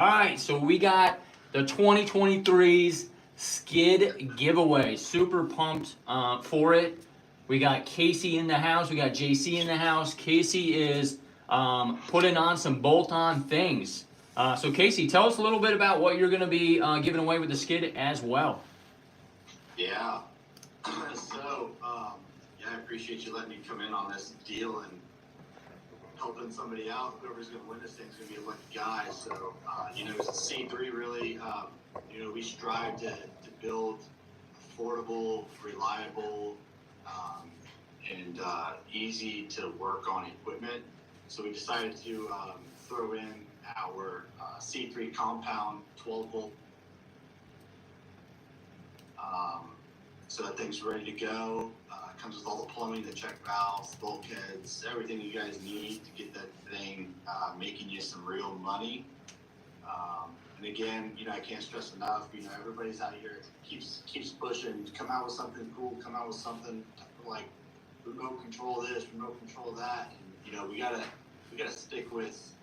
All right, so we got the 2023's skid giveaway. Super pumped for it. We got Casey in the house. We got JC in the house. Casey is putting on some bolt-on things. So Casey, tell us a little bit about what you're going to be giving away with the skid as well. Yeah. I appreciate you letting me come in on this deal and helping somebody out. Whoever's going to win this thing's going to be a lucky guy. So, C3 really, we strive to build affordable, reliable, and easy to work on equipment. So we decided to throw in our C3 compound 12-volt. So that thing's ready to go. Comes with all the plumbing, the check valves, bulkheads, everything you guys need to get that thing making you some real money. And again, I can't stress enough, everybody's out here keeps pushing, come out with something cool, come out with something like remote control this, remote control that. And, we gotta stick with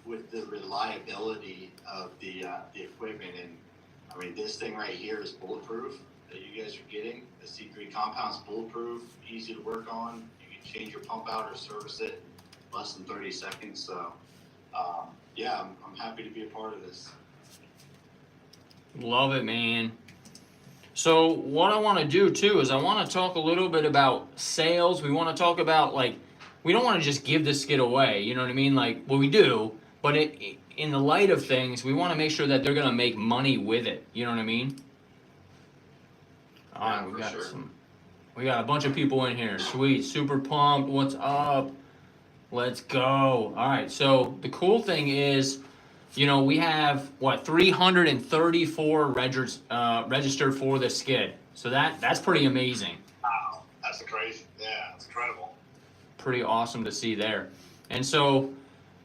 the reliability of the equipment. And this thing right here is bulletproof that you guys are getting. The C3 compound is bulletproof, easy to work on. You can change your pump out or service it in less than 30 seconds. So, I'm happy to be a part of this. Love it, man. So what I want to do too is I want to talk a little bit about sales. We want to talk about, we don't want to just give this skid away. You know what I mean? We do, but in the light of things, we want to make sure that they're going to make money with it. You know what I mean? All right, we got a bunch of people in here. Sweet, super pumped. What's up? Let's go. All right, so the cool thing is, we have 334 registered for the skid. So that's pretty amazing. Wow, that's crazy. Yeah, that's incredible. Pretty awesome to see there. And so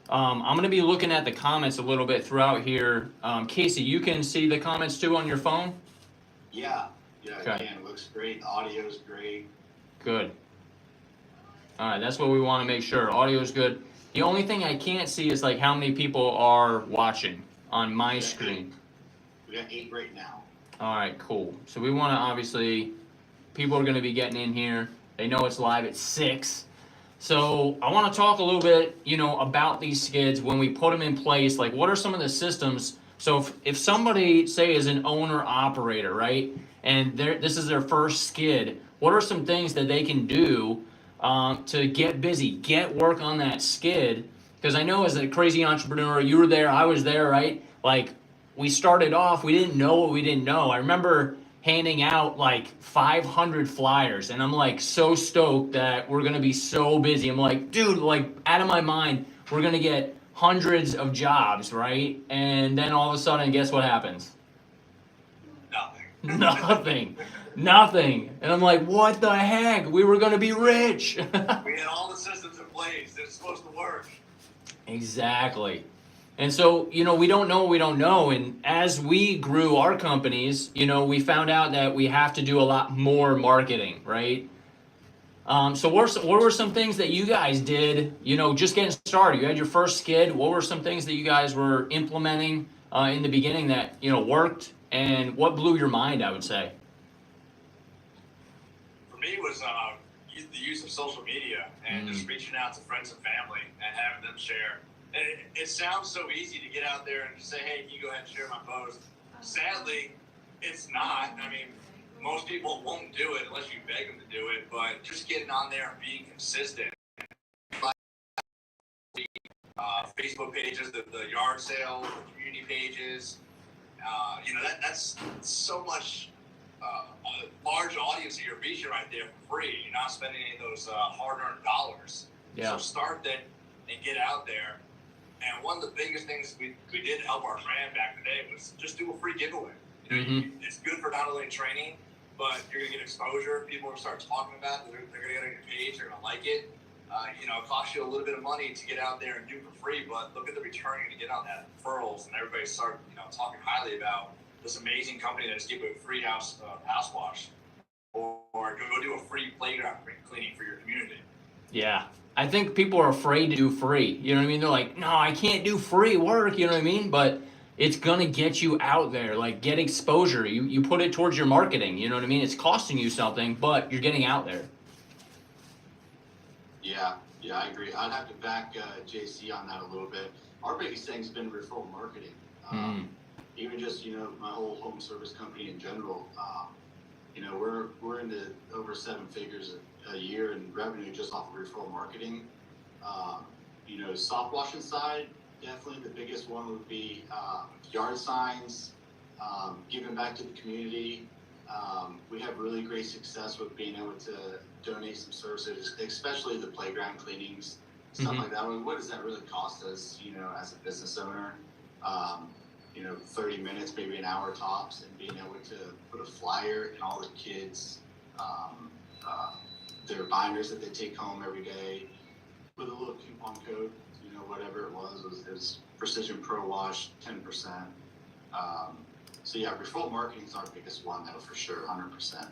I'm going to be looking at the comments a little bit throughout here. Casey, you can see the comments too on your phone? Yeah. Yeah, okay. It looks great. Audio's great. Good. All right, that's what we want to make sure. Audio's good. The only thing I can't see is how many people are watching on my screen. We got 8 right now. All right, cool. So we want to obviously, people are going to be getting in here. They know it's live at 6. So I want to talk a little bit, about these skids when we put them in place. What are some of the systems? So if somebody, say, is an owner-operator, right, and this is their first skid, what are some things that they can do to get busy, get work on that skid? Because I know as a crazy entrepreneur, you were there, I was there, right? We started off, we didn't know what we didn't know. I remember handing out 500 flyers, and I'm so stoked that we're gonna be so busy. I'm dude, out of my mind, we're gonna get hundreds of jobs, right? And then all of a sudden, guess what happens? Nothing. And I'm what the heck? We were gonna be rich. We had all the systems in place. It's supposed to work. Exactly. And so, we don't know what we don't know. And as we grew our companies, we found out that we have to do a lot more marketing, right? So what were some things that you guys did, just getting started? You had your first skid. What were some things that you guys were implementing in the beginning that, worked? And what blew your mind, I would say? For me, it was the use of social media and just reaching out to friends and family and having them share. And it sounds so easy to get out there and just say, hey, can you go ahead and share my post? Sadly, it's not. Most people won't do it unless you beg them to do it, but just getting on there and being consistent. Facebook pages, the yard sale, the community pages, that's so much a large audience that you're reaching right there for free. You're not spending any of those hard-earned dollars. Yeah. So start that and get out there. And one of the biggest things we did to help our brand back in the day was just do a free giveaway. It's good for not only training, but you're going to get exposure. People will start talking about it. They're going to get on your page. They're going to like it. It costs you a little bit of money to get out there and do for free, but look at the return you're going to get on that. Referrals, and everybody start, talking highly about this amazing company that just gave you a free house wash, or go do a free playground cleaning for your community. Yeah. I think people are afraid to do free. You know what I mean? They're no, I can't do free work. You know what I mean? But it's gonna get you out there, like get exposure. You put it towards your marketing, you know what I mean? It's costing you something, but you're getting out there. Yeah, I agree. I'd have to back JC on that a little bit. Our biggest thing's been referral marketing. Even just, my whole home service company in general, we're into over 7 figures a year in revenue just off of referral marketing. Soft washing side, definitely the biggest one would be yard signs, giving back to the community. We have really great success with being able to donate some services, especially the playground cleanings, stuff like that. I mean, what does that really cost us, as a business owner? 30 minutes, maybe an hour tops, and being able to put a flyer in all the kids' their binders that they take home every day with a little coupon code, whatever it was Precision Pro Wash 10%. So yeah, referral marketing is our biggest one, though, for sure, 100%.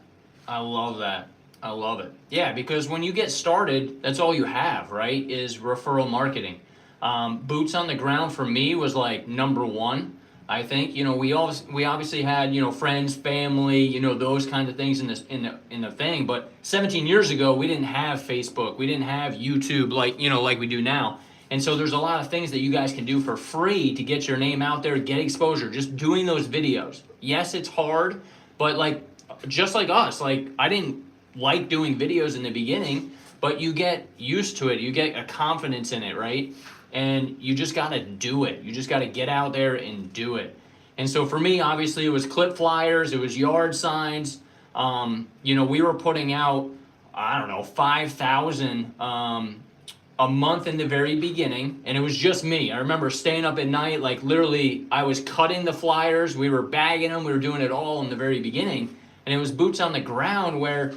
I love that. I love it. Yeah, because when you get started, that's all you have, right? Is referral marketing. Boots on the ground for me was like number one. I think we obviously had friends, family, those kinds of things in the thing. But 17 years ago, we didn't have Facebook, we didn't have YouTube like we do now. And so there's a lot of things that you guys can do for free to get your name out there, get exposure. Just doing those videos. Yes, it's hard, but just like us, I didn't like doing videos in the beginning, but you get used to it. You get a confidence in it, right? And you just got to do it. You just got to get out there and do it. And so for me, obviously, it was clip flyers. It was yard signs. We were putting out, 5,000 a month in the very beginning. And it was just me. I remember staying up at night, literally, I was cutting the flyers. We were bagging them. We were doing it all in the very beginning. And it was boots on the ground where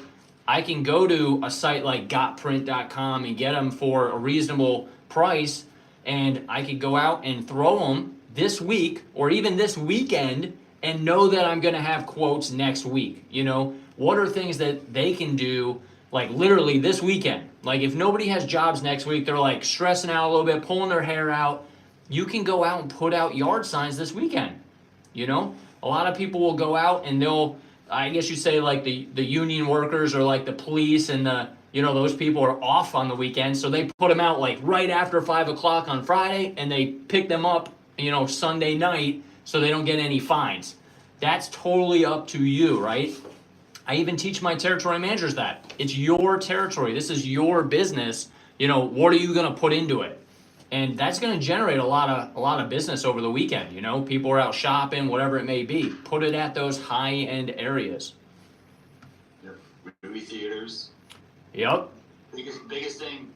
I can go to a site like gotprint.com and get them for a reasonable price. And I could go out and throw them this week or even this weekend and know that I'm going to have quotes next week. What are things that they can do literally this weekend? If nobody has jobs next week, they're stressing out a little bit, pulling their hair out. You can go out and put out yard signs this weekend. A lot of people will go out and they'll, I guess you say the union workers or the police and the those people are off on the weekend, so they put them out right after 5 o'clock on Friday, and they pick them up, Sunday night, so they don't get any fines. That's totally up to you, right? I even teach my territory managers that. It's your territory. This is your business. What are you going to put into it? And that's going to generate a lot of business over the weekend. People are out shopping, whatever it may be. Put it at those high-end areas. Yep. Movie theaters. Yep. Biggest thing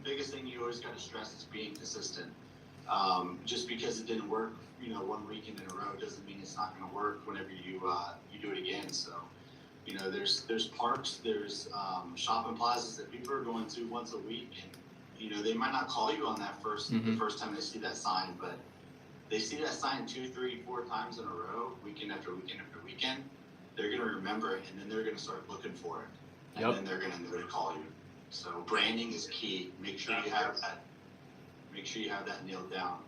you always got to stress is being consistent. Just because it didn't work, 1 weekend in a row doesn't mean it's not going to work whenever you do it again. So, there's parks, there's shopping plazas that people are going to once a week, and they might not call you on that the first time they see that sign, but they see that sign 2, 3, 4 times in a row, weekend after weekend after weekend. They're going to remember it, and then they're going to start looking for it, and then they're going to call you. So branding is key. Make sure you have that. Make sure you have that nailed down.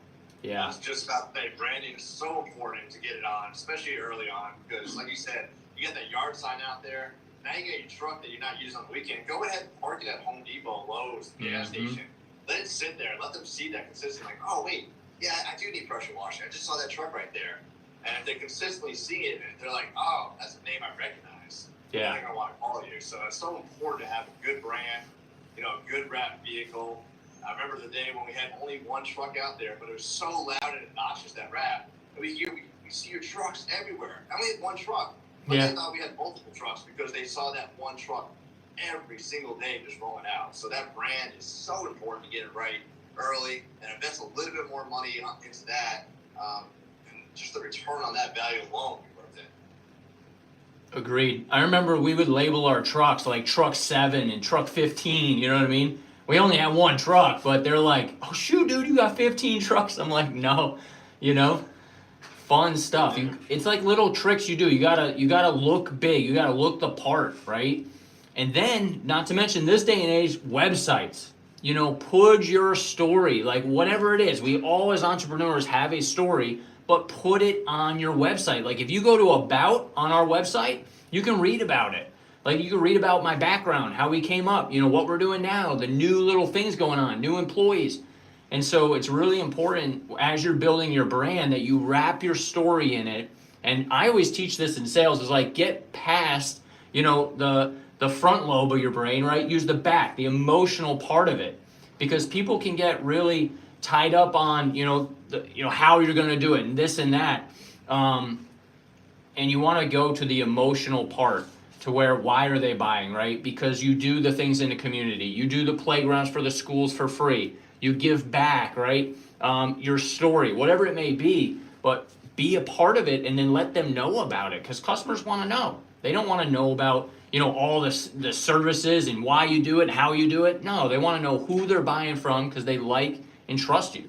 Yeah. I was just about to say, branding is so important to get it on, especially early on, because like you said, you get that yard sign out there. Now you get your truck that you're not using on the weekend. Go ahead and park it at Home Depot, Lowe's, gas station. Let it sit there. Let them see that consistently. Oh wait, yeah, I do need pressure washing. I just saw that truck right there. And if they consistently see it, they're like, oh, that's a name I recognize. Yeah. They're gonna want to follow you. So it's so important to have a good brand, a good wrapped vehicle. I remember the day when we had only one truck out there, but it was so loud and obnoxious, that rap. And we see your trucks everywhere. I only had one truck, but they thought we had multiple trucks because they saw that one truck every single day just rolling out. So that brand is so important to get it right early and invest a little bit more money into that. And just the return on that value alone would be worth it. Agreed. I remember we would label our trucks like truck 7 and truck 15, you know what I mean? We only had one truck, but they're like, oh shoot, dude, you got 15 trucks. I'm like, no, fun stuff. It's like little tricks you do. You gotta look big. You gotta look the part, right? And then, not to mention this day and age, websites. Put your story, whatever it is. We all as entrepreneurs have a story, but put it on your website. Like if you go to About on our website, you can read about it. Like you can read about my background, how we came up, what we're doing now, the new little things going on, new employees. And so it's really important as you're building your brand that you wrap your story in it. And I always teach this in sales is like get past, the front lobe of your brain, right? Use the back, the emotional part of it. Because people can get really tied up on, how you're going to do it and this and that. And you want to go to the emotional part to where why are they buying, right? Because you do the things in the community. You do the playgrounds for the schools for free. You give back, right? Your story, whatever it may be, but be a part of it and then let them know about it because customers want to know. They don't want to know about, all the services and why you do it, how you do it. No, they want to know who they're buying from because they like and trust you.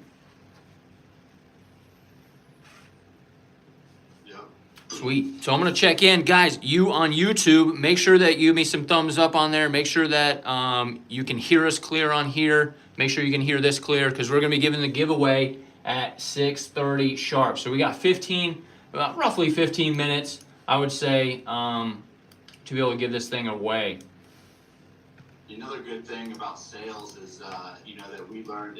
Sweet. So I'm going to check in. Guys, you on YouTube, make sure that you give me some thumbs up on there. Make sure that you can hear us clear on here. Make sure you can hear this clear because we're going to be giving the giveaway at 6:30 sharp. So we got about roughly 15 minutes, I would say, to be able to give this thing away. Another good thing about sales is, that we learned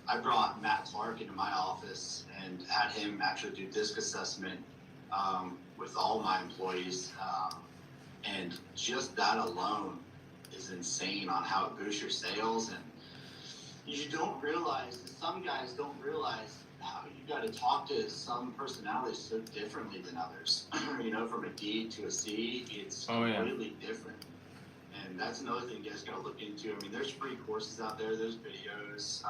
I brought Matt Clark into my office and had him actually do disc assessment with all my employees. And just that alone is insane on how it boosts your sales. And you don't realize, some guys don't realize how you got to talk to some personalities so differently than others. From a D to a C, it's completely different. And that's another thing you guys got to look into. I mean, there's free courses out there, there's videos,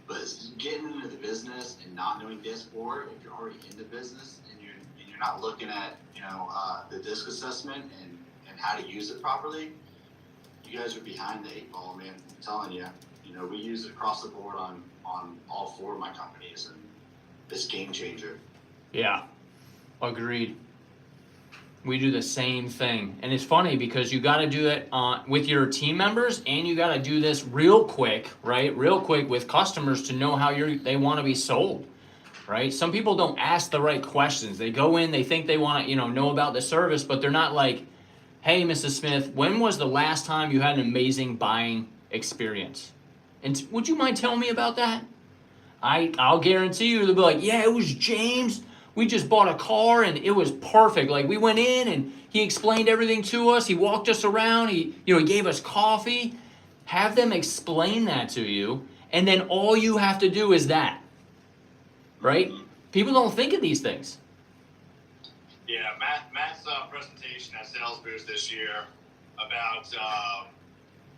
but getting into the business and not knowing disc board, if you're already in the business and you're not looking at, the disc assessment and how to use it properly, you guys are behind the 8 ball, man. I'm telling you, we use it across the board on all 4 of my companies, and it's game changer. Yeah, agreed. We do the same thing. And it's funny because you got to do it with your team members and you got to do this real quick, right? Real quick with customers to know how they want to be sold, right? Some people don't ask the right questions. They go in, they think they want to, know about the service, but they're not like, hey, Mrs. Smith, when was the last time you had an amazing buying experience? And would you mind telling me about that? I'll guarantee you they'll be like, yeah, it was James. We just bought a car and it was perfect. Like we went in and he explained everything to us. He walked us around. He gave us coffee. Have them explain that to you. And then all you have to do is that, right? People don't think of these things. Yeah, Matt's presentation at Sales Boost this year about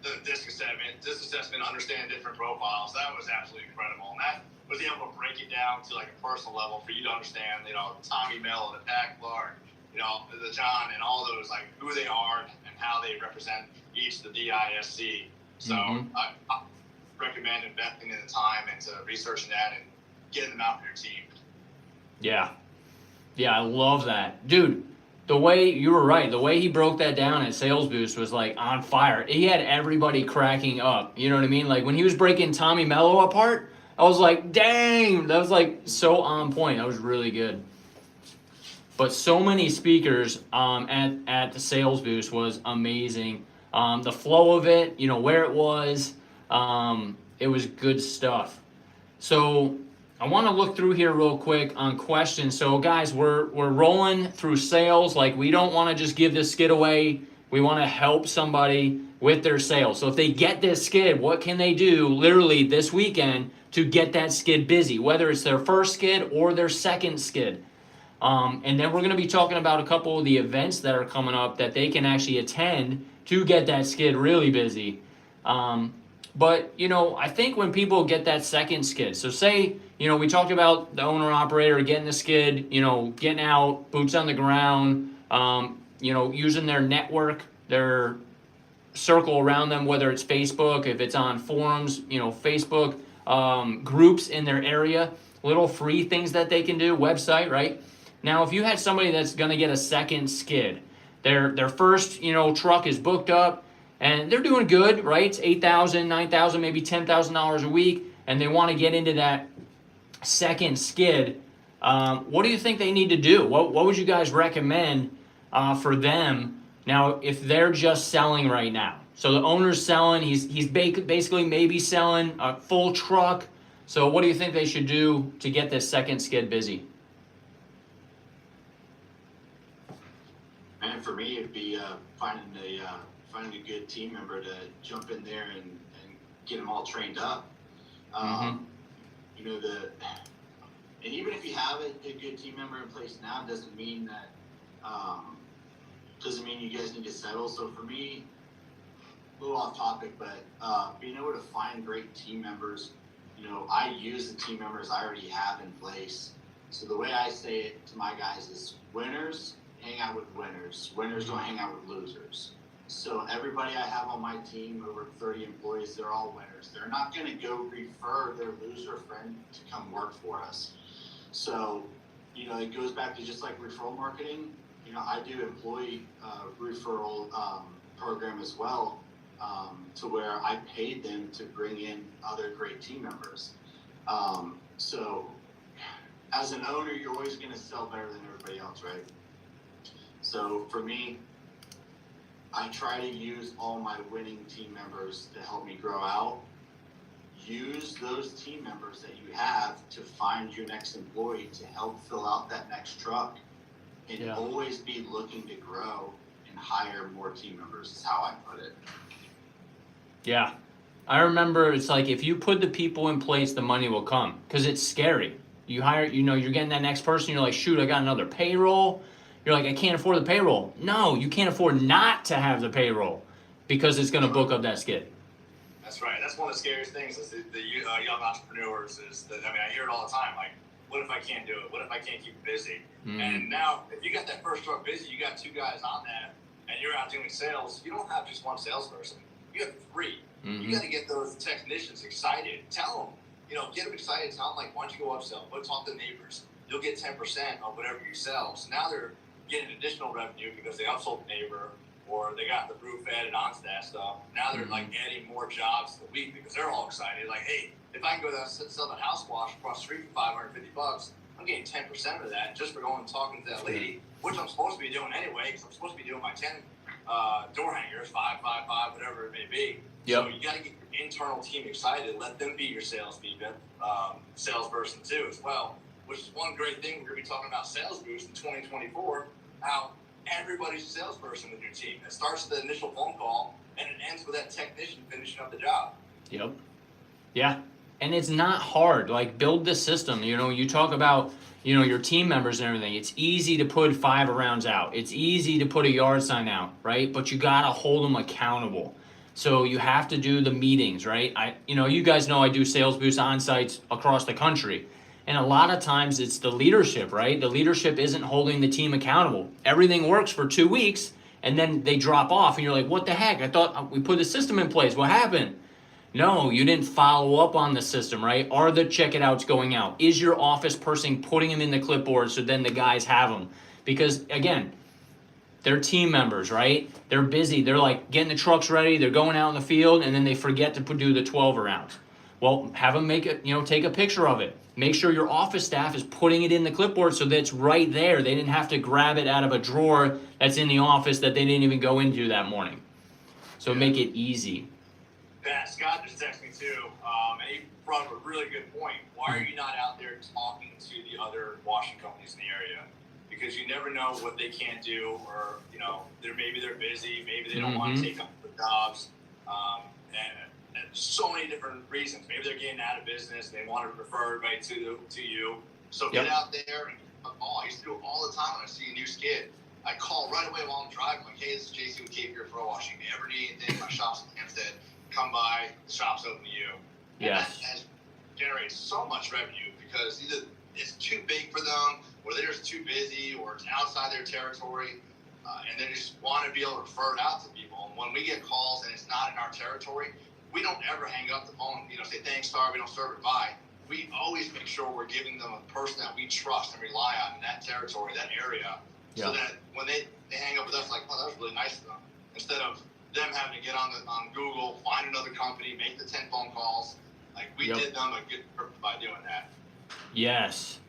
the disc assessment, understand different profiles. That was absolutely incredible. And that was able to break it down to like a personal level for you to understand, Tommy Mello, the Pack Clark, the John, and all those, like who they are and how they represent each the DISC. So I recommend investing in the time into researching that and getting them out for your team. Yeah. Yeah, I love that. Dude, the way you were right, the way he broke that down at Sales Boost was like on fire. He had everybody cracking up. You know what I mean? Like when he was breaking Tommy Mello apart, I was like, dang, that was like so on point. That was really good. But so many speakers at the Sales Boost was amazing. The flow of it, where it was good stuff. So I want to look through here real quick on questions. So guys, we're rolling through sales. Like we don't want to just give this skid away. We want to help somebody with their sales. So if they get this skid, what can they do literally this weekend to get that skid busy, whether it's their first skid or their second skid? And then we're going to be talking about a couple of the events that are coming up that they can actually attend to get that skid really busy. But, I think when people get that second skid, so say, we talked about the owner-operator getting the skid, getting out, boots on the ground, using their network, their circle around them, whether it's Facebook, if it's on forums, Facebook groups in their area, little free things that they can do, website, right? Now, if you had somebody that's going to get a second skid, their first, truck is booked up, and they're doing good, right? It's $8,000, $9,000, maybe $10,000 a week, and they want to get into that second skid, what do you think they need to do? What would you guys recommend for them now if they're just selling right now? So the owner's selling, he's basically maybe selling a full truck. So what do you think they should do to get this second skid busy? And for me, it'd be finding a good team member to jump in there and get them all trained up. You know, and even if you have a good team member in place now, doesn't mean you guys need to settle. So for me, a little off topic, but being able to find great team members, you know, I use the team members I already have in place. So the way I say it to my guys is winners hang out with winners. Winners don't hang out with losers. So everybody I have on my team, over 30 employees, they're all winners. They're not going to go refer their loser friend to come work for us. So, you know, it goes back to just like referral marketing. You know, I do employee referral program as well, to where I paid them to bring in other great team members. So as an owner, you're always going to sell better than everybody else, right? So for me, I try to use all my winning team members to help me grow out. Use those team members that you have to find your next employee to help fill out that next truck. And always be looking to grow and hire more team members is how I put it. Yeah. I remember it's like if you put the people in place, the money will come. Because it's scary. You hire, you know, you're getting that next person, you're like, shoot, I got another payroll. You're like, I can't afford the payroll. No, you can't afford not to have the payroll because it's going to book up that skid. That's right. That's one of the scariest things is the young entrepreneurs is that, I mean, I hear it all the time. Like, what if I can't do it? What if I can't keep it busy? And now, if you got that first truck busy, you got two guys on that, and you're out doing sales, you don't have just one salesperson. You have three. You got to get those technicians excited. Tell them, you know, get them excited. Tell them, like, why don't you go upsell? Go talk to the neighbors. You'll get 10% of whatever you sell. So now they're getting additional revenue because they upsold the neighbor or they got the roof added onto that stuff. Now they're like adding more jobs a week because they're all excited. Like, hey, if I can go down and sell that house wash across the street for $550, I'm getting 10% of that just for going and talking to that lady, which I'm supposed to be doing anyway because I'm supposed to be doing my 10 door hangers, 5, 5, 5, whatever it may be. So you got to get your internal team excited. Let them be your salesperson too as well, which is one great thing. We're going to be talking about Sales Boost in 2024, how everybody's a salesperson with your team. It starts with the initial phone call and it ends with that technician finishing up the job. Yep. Yeah. And it's not hard. Like, build the system. You know, you talk about, you know, your team members and everything. It's easy to put 5 rounds out. It's easy to put a yard sign out, right? But you got to hold them accountable. So you have to do the meetings, right? You know, you guys know I do Sales Boost on-sites across the country. And a lot of times it's the leadership, right? The leadership isn't holding the team accountable. Everything works for 2 weeks, and then they drop off, and you're like, what the heck? I thought we put a system in place. What happened? No, you didn't follow up on the system, right? Are the check-it-outs going out? Is your office person putting them in the clipboard so then the guys have them? Because, again, they're team members, right? They're busy. They're like getting the trucks ready. They're going out in the field, and then they forget to do the 12 rounds. Well, have them make it, you know, take a picture of it. Make sure your office staff is putting it in the clipboard so that it's right there. They didn't have to grab it out of a drawer that's in the office that they didn't even go into that morning. So make it easy. Pat, Scott just texted me too, and he brought up a really good point. Why are you not out there talking to the other washing companies in the area? Because you never know what they can't do, or, you know, maybe they're busy, maybe they don't want to take up the jobs, and so many different reasons. Maybe they're getting out of business, they want to refer everybody to you. So get out there and call. I used to do it all the time when I see a new skid. I call right away while I'm driving, like, hey, this is JC with Cape Fear Pro Washing. If you ever need anything, my shop's in Hampstead, come by, the shop's open to you. And that has generated so much revenue because either it's too big for them, or they're just too busy, or it's outside their territory, and they just want to be able to refer it out to people. And when we get calls and it's not in our territory, we don't ever hang up the phone, you know, say, thanks, sorry, we don't serve it, bye. We always make sure we're giving them a person that we trust and rely on in that territory, that area, so that when they hang up with us, like, oh, that was really nice of them. Instead of them having to get on Google, find another company, make the 10 phone calls, like, we did them a good purpose by doing that. Yes.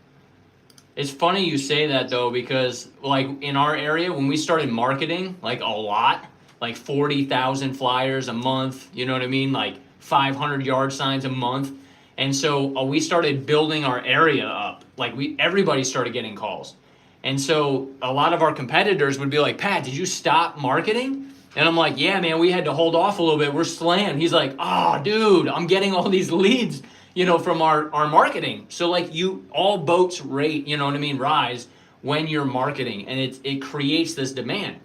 It's funny you say that though, because like in our area, when we started marketing, like a lot, like 40,000 flyers a month, you know what I mean? Like 500 yard signs a month. And so we started building our area up. Like everybody started getting calls. And so a lot of our competitors would be like, Pat, did you stop marketing? And I'm like, yeah, man, we had to hold off a little bit. We're slammed. He's like, oh, dude, I'm getting all these leads, from our marketing. So like all boats rate, you know what I mean, rise when you're marketing, and it creates this demand.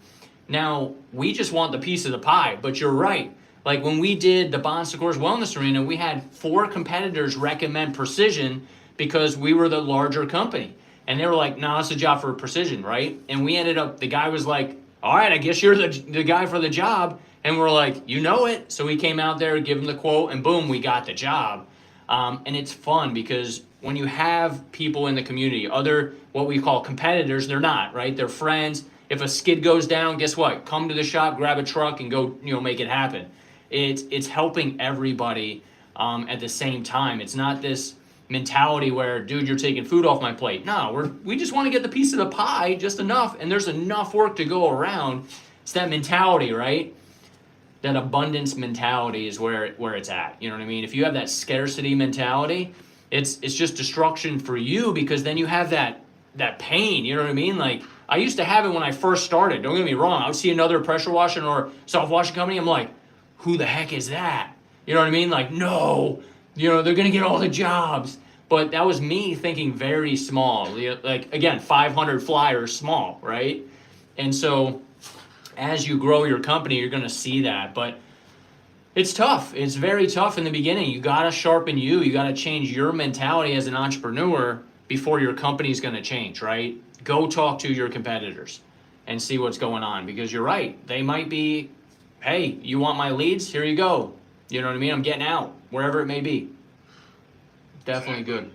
Now, we just want the piece of the pie, but you're right. Like when we did the Bon Secours Wellness Arena, we had 4 competitors recommend Precision because we were the larger company. And they were like, nah, it's a job for Precision, right? And we ended up, the guy was like, all right, I guess you're the guy for the job. And we're like, you know it. So we came out there, give him the quote, and boom, we got the job. And it's fun because when you have people in the community, other what we call competitors, they're not, right? They're friends. If a skid goes down, guess what? Come to the shop, grab a truck, and go, make it happen. It's helping everybody at the same time. It's not this mentality where, dude, you're taking food off my plate. No, we just want to get the piece of the pie, just enough, and there's enough work to go around. It's that mentality, right? That abundance mentality is where it's at. You know what I mean? If you have that scarcity mentality, it's just destruction for you, because then you have that pain. You know what I mean? Like I used to have it when I first started. Don't get me wrong. I would see another pressure washing or soft washing company. I'm like, who the heck is that? You know what I mean? Like, no, they're gonna get all the jobs. But that was me thinking very small. Like again, 500 flyers, small, right? And so as you grow your company, you're going to see that. But it's tough. It's very tough in the beginning. You got to sharpen you got to change your mentality as an entrepreneur before your company's going to change, right? Go talk to your competitors and see what's going on, because you're right. They might be, hey, you want my leads? Here you go. You know what I mean? I'm getting out, wherever it may be. Definitely good.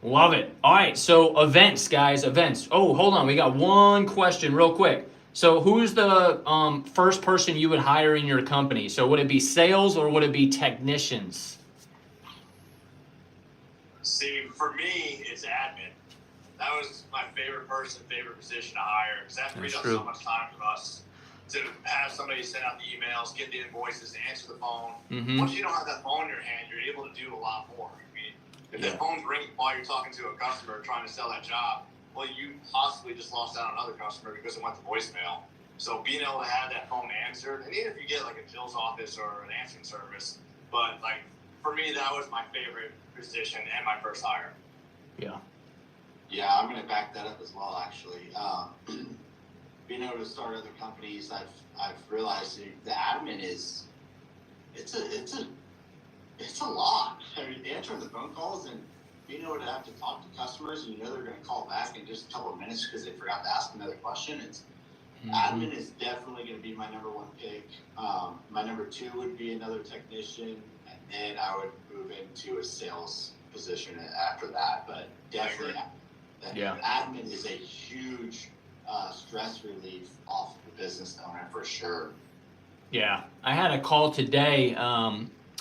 Love it. All right, so events, guys, events. Oh, hold on. We got one question real quick. So who's the first person you would hire in your company? So would it be sales or would it be technicians? See, for me, it's admin. That was my favorite position to hire, because that freed up so much time from us to have somebody send out the emails, get the invoices, answer the phone. Mm-hmm. Once you don't have that phone in your hand, you're able to do a lot more. I mean, if that phone's ringing while you're talking to a customer trying to sell that job, well, you possibly just lost out on another customer because it went to voicemail. So being able to have that phone answered, and even if you get like a Jill's office or an answering service, but like for me, that was my favorite position and my first hire. Yeah. Yeah, I'm going to back that up as well, actually. Being able to start other companies, I've realized the admin it's a lot. I mean, answering the phone calls and being able to have to talk to customers, and they're going to call back in just a couple of minutes because they forgot to ask another question. Admin is definitely going to be my number 1 pick. My number 2 would be another technician, and then I would move into a sales position after that. But definitely, admin is a huge stress relief off the business owner for sure. Yeah, I had a call today.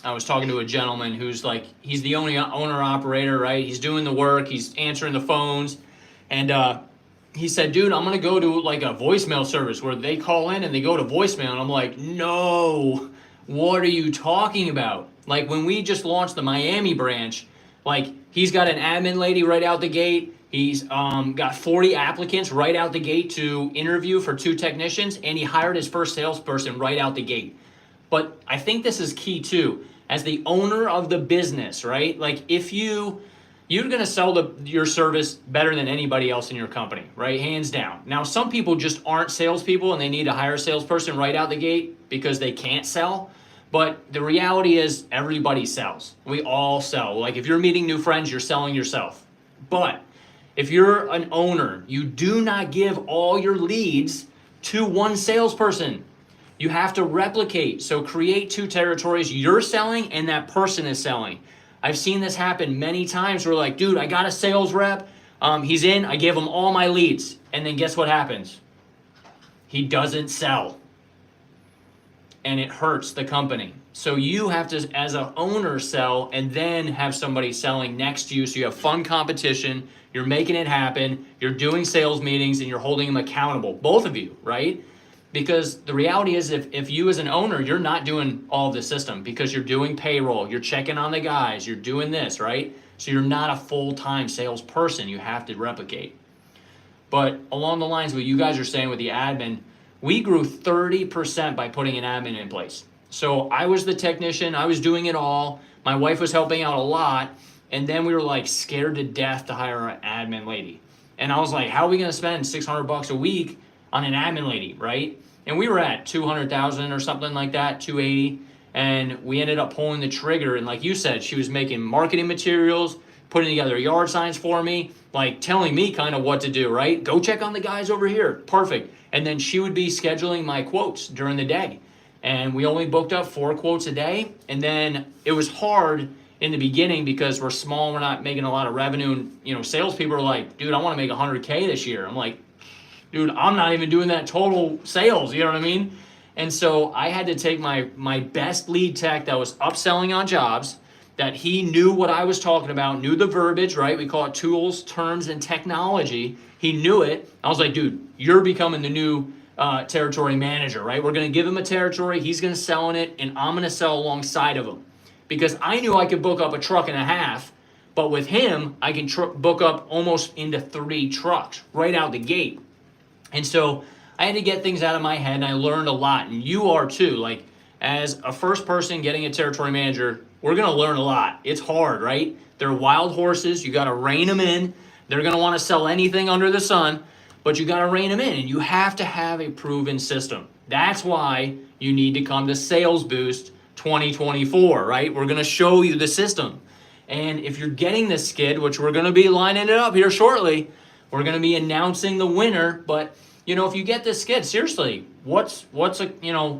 I was talking to a gentleman who's like, he's the only owner-operator, right? He's doing the work, he's answering the phones, and he said, dude, I'm going to go to like a voicemail service where they call in and they go to voicemail. And I'm like, no, what are you talking about? Like when we just launched the Miami branch, like he's got an admin lady right out the gate. He's got 40 applicants right out the gate to interview for 2 technicians, and he hired his first salesperson right out the gate. But I think this is key too. As the owner of the business, right? Like if you're going to sell your service better than anybody else in your company, right? Hands down. Now, some people just aren't salespeople and they need to hire a salesperson right out the gate because they can't sell. But the reality is everybody sells. We all sell. Like if you're meeting new friends, you're selling yourself. But if you're an owner, you do not give all your leads to one salesperson. You have to replicate. So create 2 territories. You're selling and that person is selling. I've seen this happen many times. We're like, dude, I got a sales rep. He's in. I gave him all my leads. And then guess what happens? He doesn't sell. And it hurts the company. So you have to, as an owner, sell and then have somebody selling next to you. So you have fun competition. You're making it happen. You're doing sales meetings and you're holding them accountable, both of you, right? Because the reality is if you as an owner, you're not doing all of the system because you're doing payroll, you're checking on the guys, you're doing this, right? So you're not a full-time salesperson. You have to replicate. But along the lines of what you guys are saying with the admin, we grew 30% by putting an admin in place. So I was the technician, I was doing it all. My wife was helping out a lot. And then we were like scared to death to hire an admin lady. And I was like, how are we gonna spend $600 a week on an admin lady, right? And we were at 200,000 or something like that, 280. And we ended up pulling the trigger. And like you said, she was making marketing materials, putting together yard signs for me, like telling me kind of what to do, right? Go check on the guys over here. Perfect. And then she would be scheduling my quotes during the day. And we only booked up 4 quotes a day. And then it was hard in the beginning because we're small, we're not making a lot of revenue. And, you know, salespeople are like, dude, I want to make 100K this year. I'm like, dude, I'm not even doing that total sales, you know what I mean? And so I had to take my best lead tech that was upselling on jobs, that he knew what I was talking about, knew the verbiage, right? We call it tools, terms, and technology. He knew it. I was like, dude, you're becoming the new territory manager, right? We're going to give him a territory. He's going to sell in it, and I'm going to sell alongside of him. Because I knew I could book up a truck and a half, but with him, I can book up almost into 3 trucks right out the gate. And so I had to get things out of my head, and I learned a lot, and you are too. Like, as a first person getting a territory manager, we're going to learn a lot. It's hard, right? They're wild horses. You got to rein them in. They're going to want to sell anything under the sun, but you got to rein them in, and you have to have a proven system. That's why you need to come to Sales Boost 2024, right? We're going to show you the system. And if you're getting this skid, which we're going to be lining it up here shortly, we're going to be announcing the winner. But, you know, if you get this skid, seriously, what's the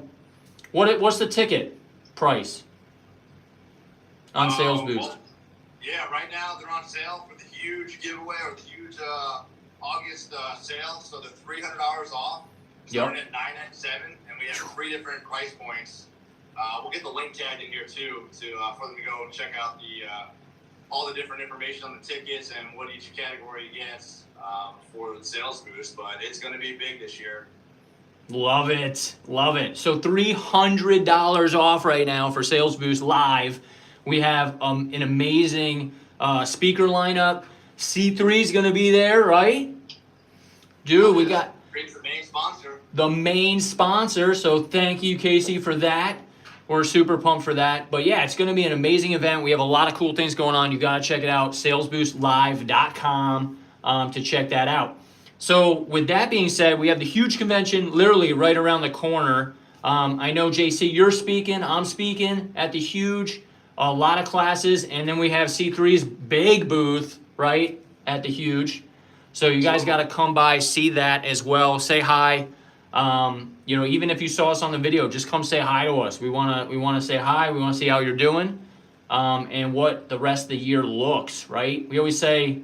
ticket price on Sales Boost? Well, yeah, right now they're on sale for the huge giveaway or the huge August sale. So they're $300 off, starting at $997, and we have 3 different price points. We'll get the link tagged in here too for them to go and check out all the different information on the tickets and what each category gets for the Sales Boost. But it's going to be big this year. Love it. Love it. So $300 off right now for Sales Boost Live. We have an amazing speaker lineup. C3 is going to be there, right? Dude, we got the main sponsor. The main sponsor. So thank you, Casey, for that. We're super pumped for that. But yeah, it's going to be an amazing event. We have a lot of cool things going on. You got to check it out. salesboostlive.com to check that out. So with that being said, we have the huge convention literally right around the corner. I know, JC, you're speaking. I'm speaking at the huge. A lot of classes. And then we have C3's big booth, right, at the huge. So you guys got to come by, see that as well. Say hi. You know, even if you saw us on the video, just come say hi to us. We want to say hi. We want to see how you're doing, and what the rest of the year looks, right? We always say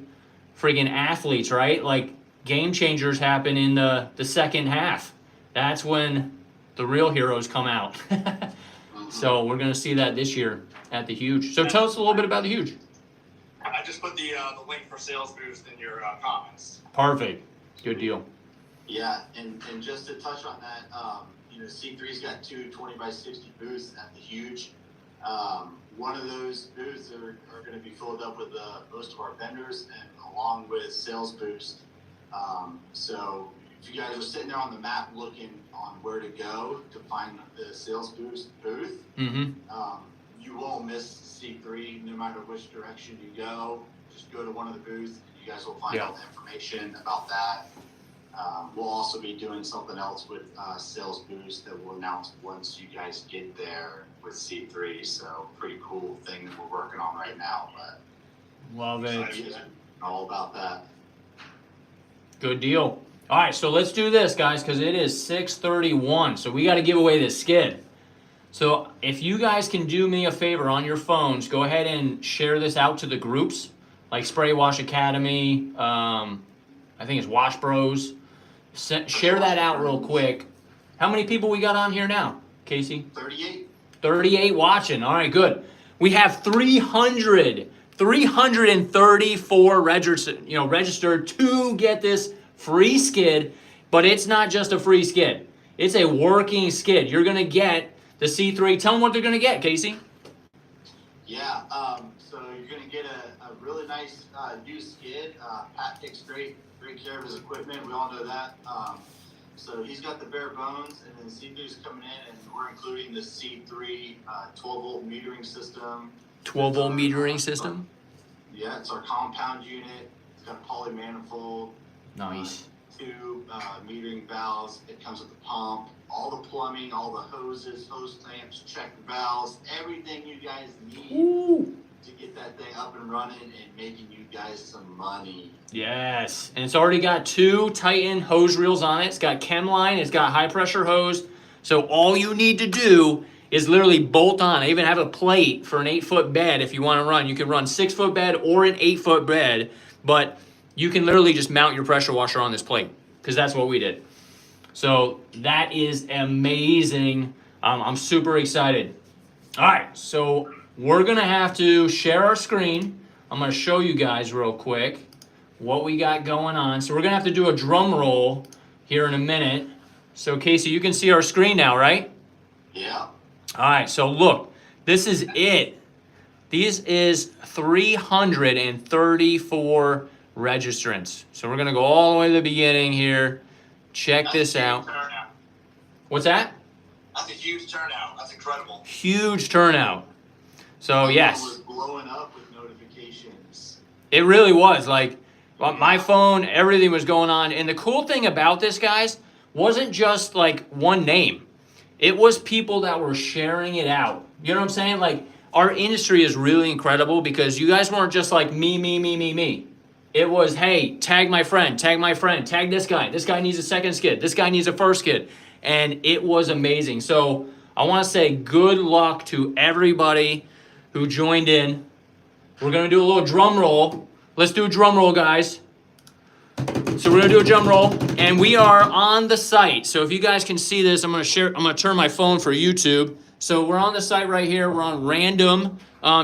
friggin' athletes, right? Like, game changers happen in the second half. That's when the real heroes come out. So we're going to see that this year at the huge. So tell us a little bit about the huge. I just put the link for Sales Boost in your comments. Perfect. Good deal. Yeah, and just to touch on that, you know, C3's got 2 20x60 booths at the huge. One of those booths are going to be filled up with most of our vendors, and along with Sales Boost. So if you guys are sitting there on the map looking on where to go to find the Sales Boost booth, you won't miss C3 no matter which direction you go. Just go to one of the booths, and you guys will find all the information about that. We'll also be doing something else with Sales Boost that we'll announce once you guys get there with C3. So pretty cool thing that we're working on right now. But love it. All about that. Good deal. All right, so let's do this, guys, because it is 6:31. So we got to give away this skid. So if you guys can do me a favor on your phones, go ahead and share this out to the groups, like Spray Wash Academy. I think it's Wash Bros. Share that out real quick. How many people we got on here now, Casey? 38. 38 watching. All right, good. We have 334 registered to get this free skid, but it's not just a free skid. It's a working skid. You're going to get the C3. Tell them what they're going to get, Casey. Yeah, so you're going to get a really nice new skid. Pat takes great care of his equipment. We all know that. So he's got the bare bones, and then C3's coming in, and we're including the C3 12-volt metering system. 12-volt metering system? Yeah, it's our compound unit. It's got a poly manifold. Nice. 2 metering valves. It comes with the pump, all the plumbing, all the hoses, hose clamps, check valves, everything you guys need to get that thing up and running and making you guys some money. Yes, and it's already got 2 Titan hose reels on it. It's got Chemline, it's got high pressure hose. So all you need to do is literally bolt on. I even have a plate for an 8-foot bed if you want to run. You can run 6-foot bed or an 8-foot bed, but you can literally just mount your pressure washer on this plate because that's what we did. So that is amazing. I'm super excited. All right, so we're going to have to share our screen. I'm going to show you guys real quick what we got going on. So we're going to have to do a drum roll here in a minute. So Casey, you can see our screen now, right? Yeah. All right, so look, this is it. This is 334 registrants. So we're going to go all the way to the beginning here. Check this out. Turnout. What's that? That's a huge turnout. That's incredible. Huge turnout. So yes. It was blowing up with notifications. It really was. Like, my phone, everything was going on. And the cool thing about this, guys, wasn't just like one name. It was people that were sharing it out. You know what I'm saying? Like, our industry is really incredible because you guys weren't just like me. It was, hey, tag my friend, tag this guy. This guy needs a second skid. This guy needs a first skid. And it was amazing. So I want to say good luck to everybody who joined in. We're going to do a little drum roll. Let's do a drum roll, guys. So we're going to do a drum roll. And we are on the site. So if you guys can see this, I'm going to turn my phone for YouTube. So we're on the site right here. We're on random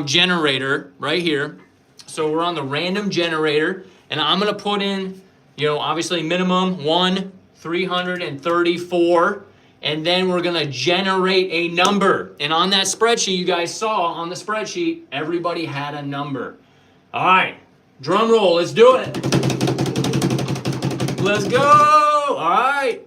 generator right here. So we're on the random generator, and I'm going to put in, obviously minimum 334, and then we're going to generate a number. And on that spreadsheet, you guys saw on the spreadsheet, everybody had a number. All right, drum roll, let's do it. Let's go. All right.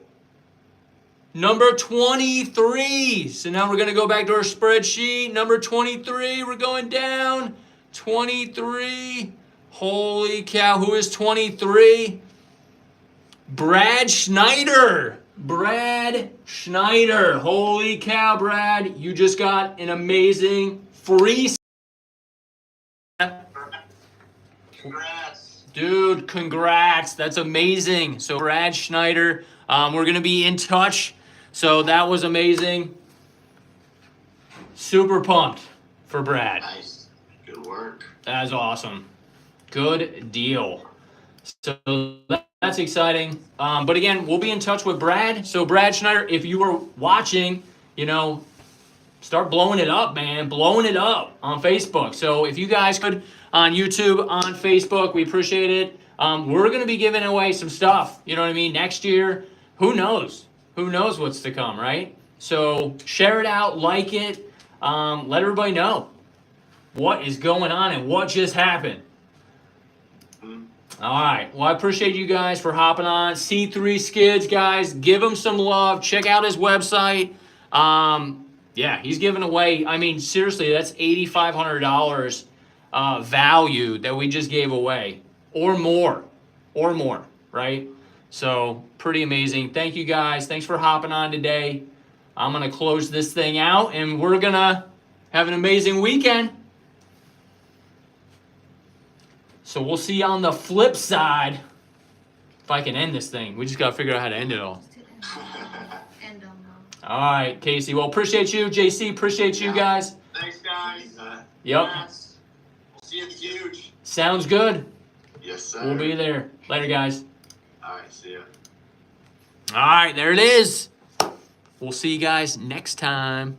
Number 23. So now we're going to go back to our spreadsheet. Number 23, we're going down. 23. Holy cow, who is 23? Brad Schneider. Holy cow, Brad. You just got an amazing free. Congrats. Dude, congrats. That's amazing. So Brad Schneider, we're going to be in touch. So that was amazing. Super pumped for Brad. Nice. Good work. That's awesome. Good deal. So that's exciting. But again, we'll be in touch with Brad. So Brad Schneider, if you were watching, start blowing it up, man. Blowing it up on Facebook. So if you guys could, on YouTube, on Facebook, we appreciate it. We're going to be giving away some stuff. You know what I mean? Next year, who knows? Who knows what's to come, right? So share it out, like it, let everybody know what is going on and what just happened. All right. Well, I appreciate you guys for hopping on. C3 Skids, guys, give him some love. Check out his website. Yeah, he's giving away, seriously, that's $8,500 value that we just gave away, or more, right? So pretty amazing. Thank you guys. Thanks for hopping on today. I'm going to close this thing out, and we're going to have an amazing weekend. So we'll see you on the flip side. If I can end this thing. We just got to figure out how to end it all. All right, Casey. Well, appreciate you. JC, appreciate you guys. Thanks, guys. Yep. Congrats. We'll see you at the huge. Sounds good. Yes, sir. We'll be there. Later, guys. All right, see ya. All right, there it is. We'll see you guys next time.